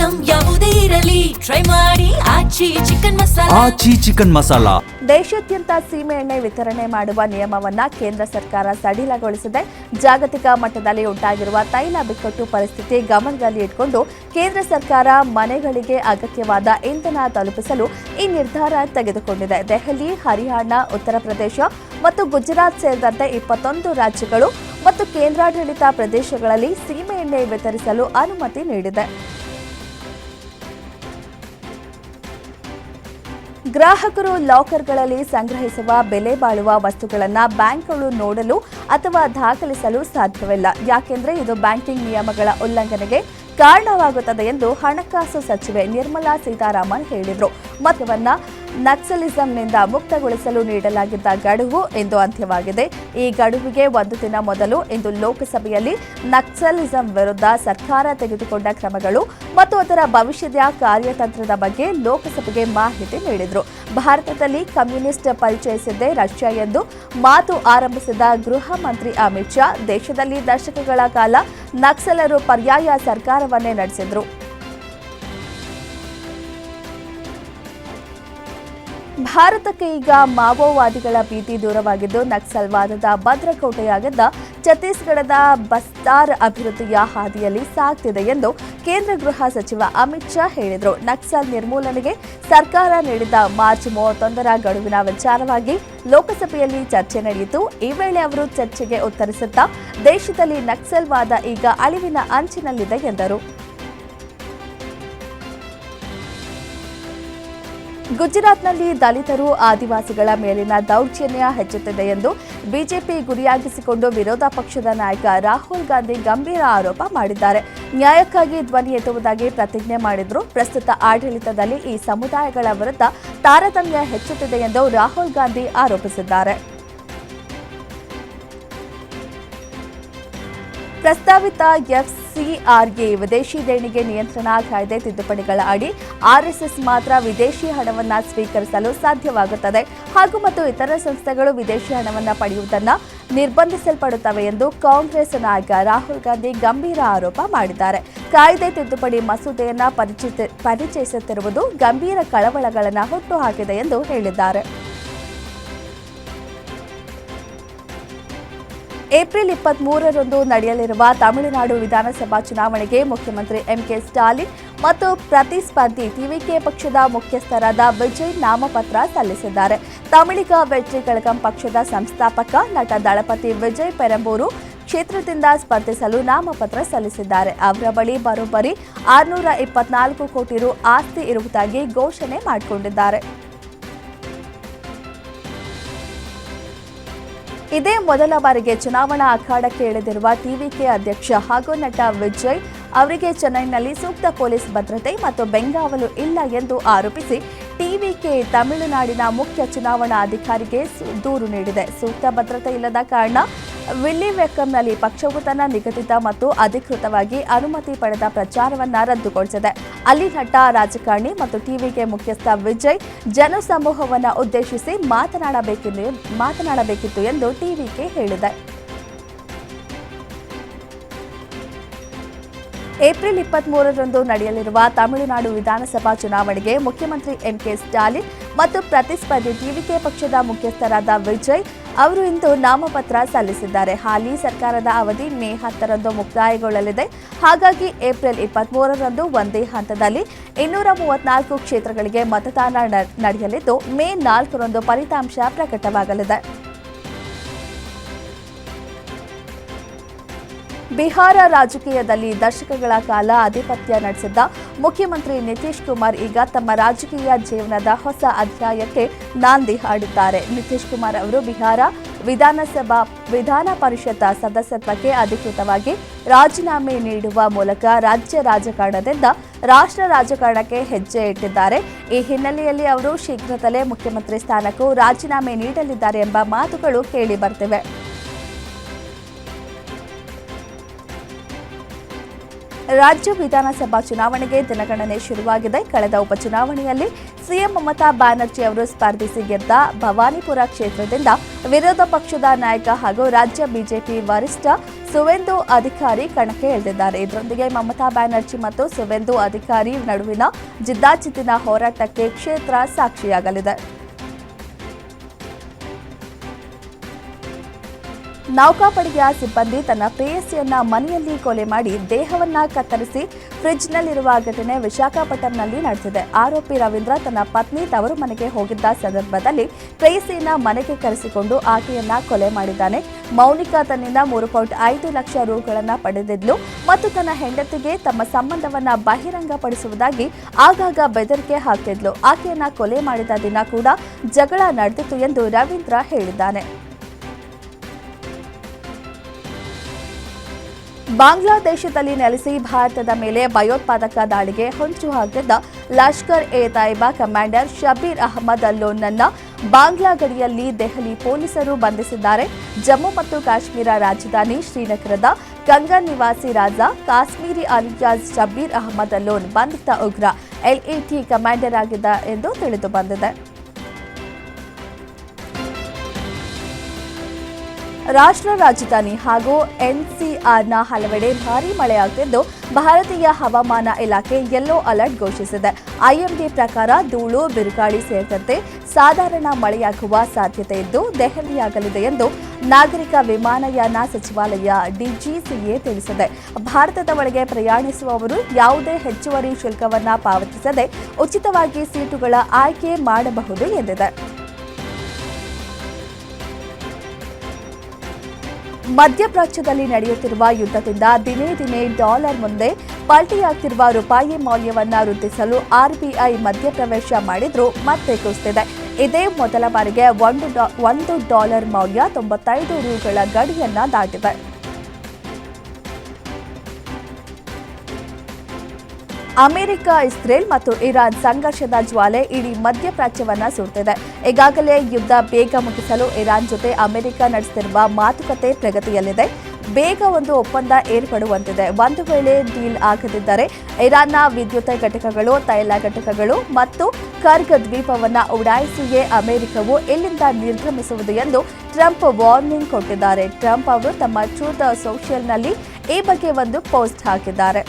Item ಯಾವುದೇ ಇರಲಿ try ಮಾಡಿ ಆಚಿ ಚಿಕನ್ ಮಸಾಲಾ. ದೇಶಾದ್ಯಂತ ಸೀಮೆಎಣ್ಣೆ ವಿತರಣೆ ಮಾಡುವ ನಿಯಮವನ್ನು ಕೇಂದ್ರ ಸರ್ಕಾರ ಸಡಿಲಗೊಳಿಸಿದೆ. ಜಾಗತಿಕ ಮಟ್ಟದಲ್ಲಿ ಉಂಟಾಗಿರುವ ತೈಲ ಬಿಕ್ಕಟ್ಟು ಪರಿಸ್ಥಿತಿ ಗಮನದಲ್ಲಿ ಇಟ್ಕೊಂಡು ಕೇಂದ್ರ ಸರ್ಕಾರ ಮನೆಗಳಿಗೆ ಅಗತ್ಯವಾದ ಇಂಧನ ತಲುಪಿಸಲು ಈ ನಿರ್ಧಾರ ತೆಗೆದುಕೊಂಡಿದೆ. ದೆಹಲಿ, ಹರಿಯಾಣ, ಉತ್ತರ ಪ್ರದೇಶ ಮತ್ತು ಗುಜರಾತ್ ಸೇರಿದಂತೆ 21 ರಾಜ್ಯಗಳು ಮತ್ತು ಕೇಂದ್ರಾಡಳಿತ ಪ್ರದೇಶಗಳಲ್ಲಿ ಸೀಮೆಎಣ್ಣೆ ವಿತರಿಸಲು ಅನುಮತಿ ನೀಡಿದೆ. ಗ್ರಾಹಕರು ಲಾಕರ್ಗಳಲ್ಲಿ ಸಂಗ್ರಹಿಸುವ ಬೆಲೆ ಬಾಳುವ ವಸ್ತುಗಳನ್ನು ಬ್ಯಾಂಕ್ಗಳು ನೋಡಲು ಅಥವಾ ದಾಖಲಿಸಲು ಸಾಧ್ಯವಿಲ್ಲ. ಯಾಕೆಂದರೆ ಇದು ಬ್ಯಾಂಕಿಂಗ್ ನಿಯಮಗಳ ಉಲ್ಲಂಘನೆಗೆ ಕಾರಣವಾಗುತ್ತದೆ ಎಂದು ಹಣಕಾಸು ಸಚಿವೆ ನಿರ್ಮಲಾ ಸೀತಾರಾಮನ್ ಹೇಳಿದರು. ಮತವನ್ನು ನಕ್ಸಲಿಸಂನಿಂದ ಮುಕ್ತಗೊಳಿಸಲು ನೀಡಲಾಗಿದ್ದ ಗಡುವು ಇಂದು ಅಂತ್ಯವಾಗಿದೆ. ಈ ಗಡುವಿಗೆ 1 ದಿನ ಮೊದಲು ಇಂದು ಲೋಕಸಭೆಯಲ್ಲಿ ನಕ್ಸಲಿಸಂ ವಿರುದ್ಧ ಸರ್ಕಾರ ತೆಗೆದುಕೊಂಡ ಕ್ರಮಗಳು ಮತ್ತು ಅದರ ಭವಿಷ್ಯದ ಕಾರ್ಯತಂತ್ರದ ಬಗ್ಗೆ ಲೋಕಸಭೆಗೆ ಮಾಹಿತಿ ನೀಡಿದರು. ಭಾರತದಲ್ಲಿ ಕಮ್ಯುನಿಸ್ಟ್ ಪರಿಚಯಿಸಿದ್ದೇ ರಷ್ಯಾ ಎಂದು ಮಾತು ಆರಂಭಿಸಿದ ಗೃಹ ಮಂತ್ರಿ ಅಮಿತ್ ಶಾ, ದೇಶದಲ್ಲಿ ದಶಕಗಳ ಕಾಲ ನಕ್ಸಲರು ಪರ್ಯಾಯ ಸರ್ಕಾರವನ್ನೇ ನಡೆಸಿದ್ರು. ಭಾರತಕ್ಕೆ ಈಗ ಮಾವೋವಾದಿಗಳ ಭೀತಿ ದೂರವಾಗಿದ್ದು ನಕ್ಸಲ್ವಾದದ ಭದ್ರಕೋಟೆಯಾಗಿದ್ದ ಛತ್ತೀಸ್ಗಢದ ಬಸ್ತಾರ್ ಅಭಿವೃದ್ಧಿಯ ಹಾದಿಯಲ್ಲಿ ಸಾಗ್ತಿದೆ ಎಂದು ಕೇಂದ್ರ ಗೃಹ ಸಚಿವ ಅಮಿತ್ ಶಾ ಹೇಳಿದರು. ನಕ್ಸಲ್ ನಿರ್ಮೂಲನೆಗೆ ಸರ್ಕಾರ ನೀಡಿದ್ದ ಮಾರ್ಚ್ 31ರ ಗಡುವಿನ ವಿಚಾರವಾಗಿ ಲೋಕಸಭೆಯಲ್ಲಿ ಚರ್ಚೆ ನಡೆಯಿತು. ಈ ವೇಳೆ ಅವರು ಚರ್ಚೆಗೆ ಉತ್ತರಿಸುತ್ತಾ ದೇಶದಲ್ಲಿ ನಕ್ಸಲ್ವಾದ ಈಗ ಅಳಿವಿನ ಅಂಚಿನಲ್ಲಿದೆ ಎಂದರು. ಗುಜರಾತ್ನಲ್ಲಿ ದಲಿತರು, ಆದಿವಾಸಿಗಳ ಮೇಲಿನ ದೌರ್ಜನ್ಯ ಹೆಚ್ಚುತ್ತಿದೆ ಎಂದು ಬಿಜೆಪಿ ಗುರಿಯಾಗಿಸಿಕೊಂಡು ವಿರೋಧ ಪಕ್ಷದ ನಾಯಕ ರಾಹುಲ್ ಗಾಂಧಿ ಗಂಭೀರ ಆರೋಪ ಮಾಡಿದ್ದಾರೆ. ನ್ಯಾಯಕ್ಕಾಗಿ ಧ್ವನಿ ಎತ್ತುವುದಾಗಿ ಪ್ರತಿಜ್ಞೆ ಮಾಡಿದ್ರು. ಪ್ರಸ್ತುತ ಆಡಳಿತದಲ್ಲಿ ಈ ಸಮುದಾಯಗಳ ವಿರುದ್ಧ ತಾರತಮ್ಯ ಹೆಚ್ಚುತ್ತಿದೆ ಎಂದು ರಾಹುಲ್ ಗಾಂಧಿ ಆರೋಪಿಸಿದ್ದಾರೆ. ಪ್ರಸ್ತಾವಿತ ಎಫ್ಸಿಆರ್ಎ ವಿದೇಶಿ ದೇಣಿಗೆ ನಿಯಂತ್ರಣ ಕಾಯ್ದೆ ತಿದ್ದುಪಡಿಗಳ ಅಡಿ ಆರ್ಎಸ್ಎಸ್ ಮಾತ್ರ ವಿದೇಶಿ ಹಣವನ್ನು ಸ್ವೀಕರಿಸಲು ಸಾಧ್ಯವಾಗುತ್ತದೆ ಹಾಗೂ ಮತ್ತು ಇತರ ಸಂಸ್ಥೆಗಳು ವಿದೇಶಿ ಹಣವನ್ನು ಪಡೆಯುವುದನ್ನು ನಿರ್ಬಂಧಿಸಲ್ಪಡುತ್ತವೆ ಎಂದು ಕಾಂಗ್ರೆಸ್ ನಾಯಕ ರಾಹುಲ್ ಗಾಂಧಿ ಗಂಭೀರ ಆರೋಪ ಮಾಡಿದ್ದಾರೆ. ಕಾಯ್ದೆ ತಿದ್ದುಪಡಿ ಮಸೂದೆಯನ್ನು ಪರಿಚಯಿಸುತ್ತಿರುವುದು ಗಂಭೀರ ಕಳವಳಗಳನ್ನು ಹುಟ್ಟುಹಾಕಿದೆ ಎಂದು ಹೇಳಿದ್ದಾರೆ. ಏಪ್ರಿಲ್ 23ರಂದು ನಡೆಯಲಿರುವ ತಮಿಳುನಾಡು ವಿಧಾನಸಭಾ ಚುನಾವಣೆಗೆ ಮುಖ್ಯಮಂತ್ರಿ ಎಂಕೆ ಸ್ಟಾಲಿನ್ ಮತ್ತು ಪ್ರತಿಸ್ಪರ್ಧಿ ಟಿವಿಕೆ ಪಕ್ಷದ ಮುಖ್ಯಸ್ಥರಾದ ವಿಜಯ್ ನಾಮಪತ್ರ ಸಲ್ಲಿಸಿದ್ದಾರೆ. ತಮಿಳಿಗ ವೆಟ್ರಿ ಕಳಗಂ ಪಕ್ಷದ ಸಂಸ್ಥಾಪಕ ನಟ ದಳಪತಿ ವಿಜಯ್ ಪೆರಂಬೂರು ಕ್ಷೇತ್ರದಿಂದ ಸ್ಪರ್ಧಿಸಲು ನಾಮಪತ್ರ ಸಲ್ಲಿಸಿದ್ದಾರೆ. ಅವರ ಬಳಿ ಬರೋಬ್ಬರಿ 624 ಕೋಟಿ ರು ಆಸ್ತಿ ಇರುವುದಾಗಿ ಘೋಷಣೆ ಮಾಡಿಕೊಂಡಿದ್ದಾರೆ. ಇದೇ ಮೊದಲ ಬಾರಿಗೆ ಚುನಾವಣಾ ಅಖಾಡಕ್ಕೆ ಇಳಿದಿರುವ ಟಿವಿಕೆ ಅಧ್ಯಕ್ಷ ಹಾಗೂ ನಟ ವಿಜಯ್ ಅವರಿಗೆ ಚೆನ್ನೈನಲ್ಲಿ ಸೂಕ್ತ ಪೊಲೀಸ್ ಭದ್ರತೆ ಮತ್ತು ಬೆಂಗಾವಲು ಇಲ್ಲ ಎಂದು ಆರೋಪಿಸಿ ಟಿವಿಕೆ ತಮಿಳುನಾಡಿನ ಮುಖ್ಯ ಚುನಾವಣಾ ಅಧಿಕಾರಿಗೆ ದೂರು ನೀಡಿದೆ. ಸೂಕ್ತ ಭದ್ರತೆ ಇಲ್ಲದ ಕಾರಣ ವಿಲ್ಲಿವೆಕ್ಕಂನಲ್ಲಿ ಪಕ್ಷವು ತನ್ನ ನಿಗದಿತ ಮತ್ತು ಅಧಿಕೃತವಾಗಿ ಅನುಮತಿ ಪಡೆದ ಪ್ರಚಾರವನ್ನು ರದ್ದುಗೊಳಿಸಿದೆ. ಅಲ್ಲಿ ನಟ, ರಾಜಕಾರಣಿ ಮತ್ತು ಟಿವಿಕೆ ಮುಖ್ಯಸ್ಥ ವಿಜಯ್ ಜನಸಮೂಹವನ್ನು ಉದ್ದೇಶಿಸಿ ಮಾತನಾಡಬೇಕಿತ್ತು ಎಂದು ಟಿವಿಕೆ ಹೇಳಿದೆ. ಏಪ್ರಿಲ್ 23ರಂದು ನಡೆಯಲಿರುವ ತಮಿಳುನಾಡು ವಿಧಾನಸಭಾ ಚುನಾವಣೆಗೆ ಮುಖ್ಯಮಂತ್ರಿ ಎಂಕೆ ಸ್ಟಾಲಿನ್ ಮತ್ತು ಪ್ರತಿಸ್ಪರ್ಧಿ ಟಿವಿಕೆ ಪಕ್ಷದ ಮುಖ್ಯಸ್ಥರಾದ ವಿಜಯ್ ಅವರು ಇಂದು ನಾಮಪತ್ರ ಸಲ್ಲಿಸಿದ್ದಾರೆ. ಹಾಲಿ ಸರ್ಕಾರದ ಅವಧಿ ಮೇ 10ರಂದು ಮುಕ್ತಾಯಗೊಳ್ಳಲಿದೆ. ಹಾಗಾಗಿ ಏಪ್ರಿಲ್ 23ರಂದು ಒಂದೇ ಹಂತದಲ್ಲಿ 234 ಕ್ಷೇತ್ರಗಳಿಗೆ ಮತದಾನ ನಡೆಯಲಿದ್ದು ಮೇ 4ರಂದು ಫಲಿತಾಂಶ ಪ್ರಕಟವಾಗಲಿದೆ. ಬಿಹಾರ ರಾಜಕೀಯದಲ್ಲಿ ದಶಕಗಳ ಕಾಲ ಆಧಿಪತ್ಯ ನಡೆಸಿದ್ದ ಮುಖ್ಯಮಂತ್ರಿ ನಿತೀಶ್ ಕುಮಾರ್ ಈಗ ತಮ್ಮ ರಾಜಕೀಯ ಜೀವನದ ಹೊಸ ಅಧ್ಯಾಯಕ್ಕೆ ನಾಂದಿ ಹಾಡಿದ್ದಾರೆ. ನಿತೀಶ್ ಕುಮಾರ್ ಅವರು ಬಿಹಾರ ವಿಧಾನ ಪರಿಷತ್ ಸದಸ್ಯತ್ವಕ್ಕೆ ಅಧಿಕೃತವಾಗಿ ರಾಜೀನಾಮೆ ನೀಡುವ ಮೂಲಕ ರಾಜ್ಯ ರಾಜಕಾರಣದಿಂದ ರಾಷ್ಟ್ರ ರಾಜಕಾರಣಕ್ಕೆ ಹೆಜ್ಜೆ ಇಟ್ಟಿದ್ದಾರೆ. ಈ ಹಿನ್ನೆಲೆಯಲ್ಲಿ ಅವರು ಶೀಘ್ರದಲ್ಲೇ ಮುಖ್ಯಮಂತ್ರಿ ಸ್ಥಾನಕ್ಕೂ ರಾಜೀನಾಮೆ ನೀಡಲಿದ್ದಾರೆ ಎಂಬ ಮಾತುಗಳು ಕೇಳಿ ಬರ್ತಿವೆ. ರಾಜ್ಯ ವಿಧಾನಸಭಾ ಚುನಾವಣೆಗೆ ದಿನಗಣನೆ ಶುರುವಾಗಿದೆ. ಕಳೆದ ಉಪಚುನಾವಣೆಯಲ್ಲಿ ಸಿಎಂ ಮಮತಾ ಬ್ಯಾನರ್ಜಿ ಅವರು ಸ್ಪರ್ಧಿಸಿ ಗೆದ್ದ ಭವಾನಿಪುರ ಕ್ಷೇತ್ರದಿಂದ ವಿರೋಧ ಪಕ್ಷದ ನಾಯಕ ಹಾಗೂ ರಾಜ್ಯ ಬಿಜೆಪಿ ವರಿಷ್ಠ ಸುವೇಂದು ಅಧಿಕಾರಿ ಕಣಕ್ಕೆ ಇಳಿದಿದ್ದಾರೆ. ಇದರೊಂದಿಗೆ ಮಮತಾ ಬ್ಯಾನರ್ಜಿ ಮತ್ತು ಸುವೇಂದು ಅಧಿಕಾರಿ ನಡುವಿನ ಜಿದ್ದಾಜಿದ್ದಿನ ಹೋರಾಟಕ್ಕೆ ಕ್ಷೇತ್ರ ಸಾಕ್ಷಿಯಾಗಲಿದೆ. ನೌಕಾಪಡೆಯ ಸಿಬ್ಬಂದಿ ತನ್ನ ಪ್ರೇಯಸಿಯನ್ನ ಮನೆಯಲ್ಲಿ ಕೊಲೆ ಮಾಡಿ ದೇಹವನ್ನ ಕತ್ತರಿಸಿ ಫ್ರಿಡ್ಜ್ನಲ್ಲಿರುವ ಘಟನೆ ವಿಶಾಖಪಟ್ಟಣಂನಲ್ಲಿ ನಡೆದಿದೆ. ಆರೋಪಿ ರವೀಂದ್ರ ತನ್ನ ಪತ್ನಿ ತವರು ಮನೆಗೆ ಹೋಗಿದ್ದ ಸಂದರ್ಭದಲ್ಲಿ ಪ್ರೇಯಸಿಯನ್ನ ಮನೆಗೆ ಕರೆಸಿಕೊಂಡು ಆಕೆಯನ್ನ ಕೊಲೆ ಮಾಡಿದ್ದಾನೆ. ಮೌನಿಕಾ ತನ್ನಿಂದ 3.5 ಲಕ್ಷ ರೂಗಳನ್ನು ಪಡೆದಿದ್ಲು ಮತ್ತು ತನ್ನ ಹೆಂಡತಿಗೆ ತಮ್ಮ ಸಂಬಂಧವನ್ನ ಬಹಿರಂಗಪಡಿಸುವುದಾಗಿ ಆಗಾಗ ಬೆದರಿಕೆ ಹಾಕಿದ್ಲು. ಆಕೆಯನ್ನ ಕೊಲೆ ಮಾಡಿದ ದಿನ ಕೂಡ ಜಗಳ ನಡೆದಿತ್ತು ಎಂದು ರವೀಂದ್ರ ಹೇಳಿದ್ದಾನೆ. ಬಾಂಗ್ಲಾದೇಶದಲ್ಲಿ ನೆಲೆಸಿ ಭಾರತದ ಮೇಲೆ ಭಯೋತ್ಪಾದಕ ದಾಳಿಗೆ ಹೊಂಚು ಹಾಕಿದ್ದ ಲಷ್ಕರ್ ಎ ತೈಬಾ ಕಮಾಂಡರ್ ಶಬೀರ್ ಅಹಮದ್ ಲೋನ್ನನ್ನ ಬಾಂಗ್ಲಾ ಗಡಿಯಲ್ಲಿ ದೆಹಲಿ ಪೊಲೀಸರು ಬಂಧಿಸಿದ್ದಾರೆ. ಜಮ್ಮು ಮತ್ತು ಕಾಶ್ಮೀರ ರಾಜಧಾನಿ ಶ್ರೀನಗರದ ಕಂಗನ್ ನಿವಾಸಿ ರಾಜ ಕಾಶ್ಮೀರಿ ಅಲಿಯಾಸ್ ಶಬೀರ್ ಅಹಮದ್ ಲೋನ್ ಬಂಧಿತ ಉಗ್ರ ಎಲ್ಇಟಿ ಕಮಾಂಡರ್ ಆಗಿದ್ದ ಎಂದು ತಿಳಿದು ಬಂದಿದೆ. ರಾಷ್ಟ್ರ ರಾಜಧಾನಿ ಹಾಗೂ ಎನ್ಸಿಆರ್ನ ಹಲವೆಡೆ ಭಾರೀ ಮಳೆಯಾಗುತ್ತಿದ್ದು ಭಾರತೀಯ ಹವಾಮಾನ ಇಲಾಖೆ ಯೆಲ್ಲೋ ಅಲರ್ಟ್ ಘೋಷಿಸಿದೆ. ಐಎಂಡಿ ಪ್ರಕಾರ ಧೂಳು, ಬಿರುಗಾಳಿ ಸೇರಿದಂತೆ ಸಾಧಾರಣ ಮಳೆಯಾಗುವ ಸಾಧ್ಯತೆ ಇದ್ದು ದೆಹಲಿಯಾಗಲಿದೆ ಎಂದು ನಾಗರಿಕ ವಿಮಾನಯಾನ ಸಚಿವಾಲಯ ಡಿಜಿಸಿಎ ತಿಳಿಸಿದೆ. ಭಾರತದ ಒಳಗೆ ಪ್ರಯಾಣಿಸುವವರು ಯಾವುದೇ ಹೆಚ್ಚುವರಿ ಶುಲ್ಕವನ್ನು ಪಾವತಿಸದೆ ಉಚಿತವಾಗಿ ಸೀಟುಗಳ ಆಯ್ಕೆ ಮಾಡಬಹುದು ಎಂದಿದೆ. ಮಧ್ಯಪ್ರಾಚ್ಯದಲ್ಲಿ ನಡೆಯುತ್ತಿರುವ ಯುದ್ಧದಿಂದ ದಿನೇ ದಿನೇ ಡಾಲರ್ ಮುಂದೆ ಪಲ್ಟಿಯಾಗ್ತಿರುವ ರೂಪಾಯಿ ಮೌಲ್ಯವನ್ನು ವೃದ್ಧಿಸಲು ಆರ್ಬಿಐ ಮಧ್ಯಪ್ರವೇಶ ಮಾಡಿದ್ರೂ ಮತ್ತೆ ಕುಸಿದಿದೆ. ಇದೇ ಮೊದಲ ಬಾರಿಗೆ $1 ಮೌಲ್ಯ 95 ರೂಗಳ ಗಡಿಯನ್ನ ದಾಟಿದೆ. ಅಮೆರಿಕ, ಇಸ್ರೇಲ್ ಮತ್ತು ಇರಾನ್ ಸಂಘರ್ಷದ ಜ್ವಾಲೆ ಇಡೀ ಮಧ್ಯಪ್ರಾಚ್ಯವನ್ನ ಸುಡ್ತಿದೆ. ಈಗಾಗಲೇ ಯುದ್ಧ ಬೇಗ ಮುಗಿಸಲು ಇರಾನ್ ಜೊತೆ ಅಮೆರಿಕ ನಡೆಸುತ್ತಿರುವ ಮಾತುಕತೆ ಪ್ರಗತಿಯಲ್ಲಿದೆ. ಬೇಗ ಒಂದು ಒಪ್ಪಂದ ಏರ್ಪಡುವಂತಿದೆ. ಒಂದು ವೇಳೆ ಡೀಲ್ ಆಗದಿದ್ದರೆ ಇರಾನ್ನ ವಿದ್ಯುತ್ ಘಟಕಗಳು, ತೈಲ ಘಟಕಗಳು ಮತ್ತು ಕರ್ಗ್ ದ್ವೀಪವನ್ನು ಉಡಾಯಿಸಿಯೇ ಅಮೆರಿಕವು ಇಲ್ಲಿಂದ ನಿರ್ಗಮಿಸುವುದು ಎಂದು ಟ್ರಂಪ್ ವಾರ್ನಿಂಗ್ ಕೊಟ್ಟಿದ್ದಾರೆ. ಟ್ರಂಪ್ ಅವರು ತಮ್ಮ ಟ್ರೂತ್ ಸೋಷಿಯಲ್ನಲ್ಲಿ ಈ ಬಗ್ಗೆ ಒಂದು ಪೋಸ್ಟ್ ಹಾಕಿದ್ದಾರೆ.